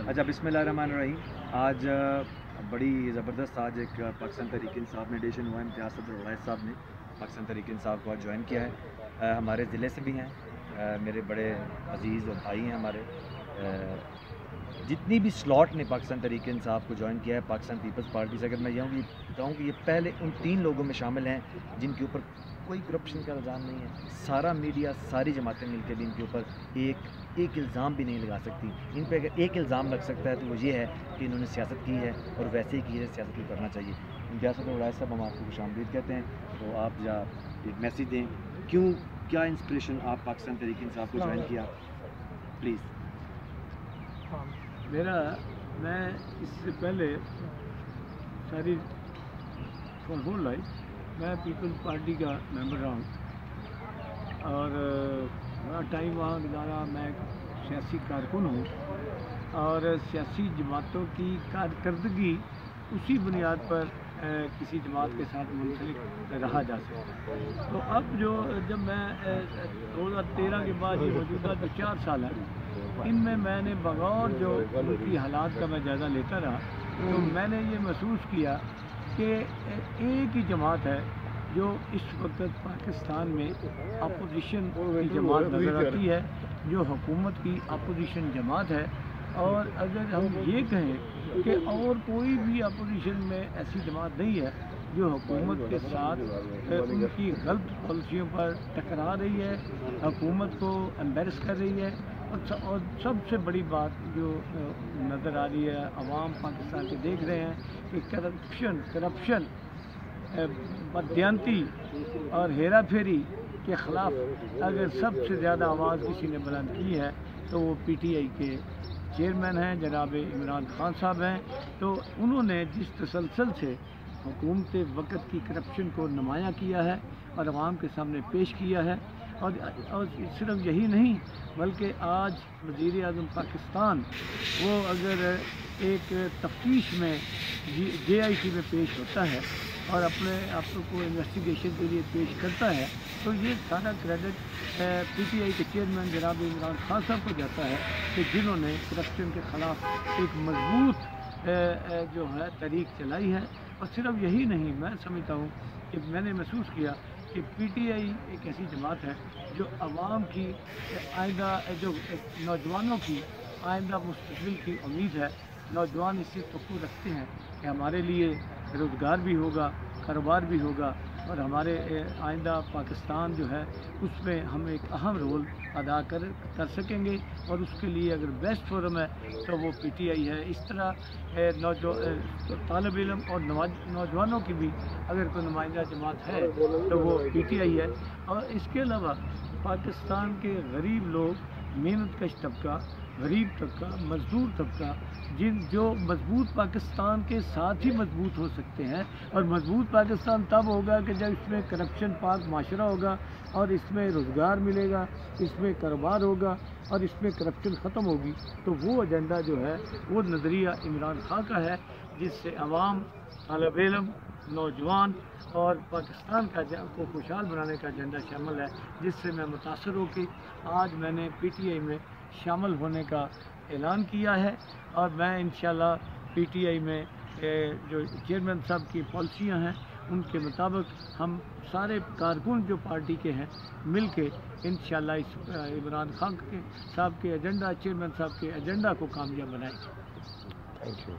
اچھا، بسم اللہ الرحمن الرحیم۔ آج بڑی زبردست ایک پاکستان تحریک انصاف میں ایڈیشن ہوا ہے۔ امتیاز صدر اویس صاحب نے پاکستان تحریک انصاف کو آج جوائن کیا ہے۔ ہمارے ضلع سے بھی ہیں، میرے بڑے عزیز اور بھائی ہیں ہمارے۔ جتنی بھی سلاٹ نے پاکستان تحریک انصاف کو جوائن کیا ہے پاکستان پیپلز پارٹی سے، اگر میں یہ کہوں کہ یہ پہلے ان 3 لوگوں میں شامل ہیں جن کے اوپر کوئی کرپشن کا الزام نہیں ہے۔ سارا میڈیا، ساری جماعتیں مل کے بھی ان کے اوپر ایک الزام بھی نہیں لگا سکتی۔ ان پہ اگر ایک الزام لگ سکتا ہے تو وہ یہ ہے کہ انہوں نے سیاست کی ہے، اور ویسے ہی کی ہے، سیاست کو کرنا چاہیے۔ امتیاز صدر اویس صاحب، ہم آپ کو خوش آمدید کہتے ہیں، تو آپ یا ایک میسیج دیں، کیا انسپریشن آپ پاکستان تحریک انصاف کو جوائن کیا، پلیز۔ میں اس سے پہلے ساری فار ہول لائف میں پیپلز پارٹی کا ممبر رہا ہوں، اور بڑا ٹائم وہاں گزارا۔ میں ایک سیاسی کارکن ہوں، اور سیاسی جماعتوں کی کارکردگی اسی بنیاد پر کسی جماعت کے ساتھ منسلک رہا جا سکتا ہے۔ تو اب جب میں 2013 کے بعد یہ موجودہ جو 4 سال ہیں، ان میں نے بغور جو ملکی حالات کا میں جائزہ لیتا رہا، تو میں نے یہ محسوس کیا کہ ایک ہی جماعت ہے جو اس وقت پاکستان میں اپوزیشن کی جماعت نظر آتی ہے، جو حکومت کی اپوزیشن جماعت ہے۔ اور اگر ہم یہ کہیں کہ اور کوئی بھی اپوزیشن میں ایسی جماعت نہیں ہے جو حکومت کے ساتھ ان کی غلط پالیسیوں پر ٹکرا رہی ہے، حکومت کو امبیرس کر رہی ہے، اور سب سے بڑی بات جو نظر آ رہی ہے، عوام پاکستان کے دیکھ رہے ہیں کہ کرپشن، بددیانتی اور ہیرا پھیری کے خلاف اگر سب سے زیادہ آواز کسی نے بلند کی ہے تو وہ پی ٹی آئی کے چیئرمین ہیں، جناب عمران خان صاحب ہیں۔ تو انہوں نے جس تسلسل سے حکومت وقت کی کرپشن کو نمایاں کیا ہے اور عوام کے سامنے پیش کیا ہے، اور صرف یہی نہیں بلکہ آج وزیر اعظم پاکستان وہ اگر ایک تفتیش میں جے آئی ٹی میں پیش ہوتا ہے اور اپنے آپ کو انویسٹیگیشن کے لیے پیش کرتا ہے، تو یہ سارا کریڈٹ پی ٹی آئی کے چیئرمین جناب عمران خان صاحب کو جاتا ہے، کہ جنہوں نے کرپشن کے خلاف ایک مضبوط جو ہے تحریک چلائی ہے۔ اور صرف یہی نہیں، میں سمجھتا ہوں کہ میں نے محسوس کیا کہ پی ٹی آئی ایک ایسی جماعت ہے جو عوام کی آئندہ، جو نوجوانوں کی آئندہ مستقبل کی امید ہے۔ نوجوان اس سے توقع رکھتے ہیں کہ ہمارے لیے روزگار بھی ہوگا، کاروبار بھی ہوگا، اور ہمارے آئندہ پاکستان جو ہے اس میں ہم ایک اہم رول ادا کر سکیں گے، اور اس کے لیے اگر بیسٹ فورم ہے تو وہ پی ٹی آئی ہے۔ اس طرح طالب علم اور نوجوانوں کی بھی اگر کوئی نمائندہ جماعت ہے تو وہ پی ٹی آئی ہے۔ اور اس کے علاوہ پاکستان کے غریب لوگ، محنت کش طبقہ، غریب طبقہ، مزدور طبقہ، جو مضبوط پاکستان کے ساتھ ہی مضبوط ہو سکتے ہیں، اور مضبوط پاکستان تب ہوگا کہ جب اس میں کرپشن پاک معاشرہ ہوگا، اور اس میں روزگار ملے گا، اس میں کاروبار ہوگا، اور اس میں کرپشن ختم ہوگی۔ تو وہ ایجنڈا جو ہے وہ نظریہ عمران خان کا ہے، جس سے عوام، طالب علم، نوجوان اور پاکستان کو خوشحال بنانے کا ایجنڈا شامل ہے، جس سے میں متاثر ہو کے آج میں نے پی ٹی آئی میں شامل ہونے کا اعلان کیا ہے۔ اور میں انشاءاللہ پی ٹی آئی میں جو چیئرمین صاحب کی پالیسیاں ہیں ان کے مطابق ہم سارے کارکن جو پارٹی کے ہیں مل کے انشاءاللہ اس عمران خان صاحب کے ایجنڈا، چیئرمین صاحب کے ایجنڈا کو کامیاب بنائیں گے۔ Thank you.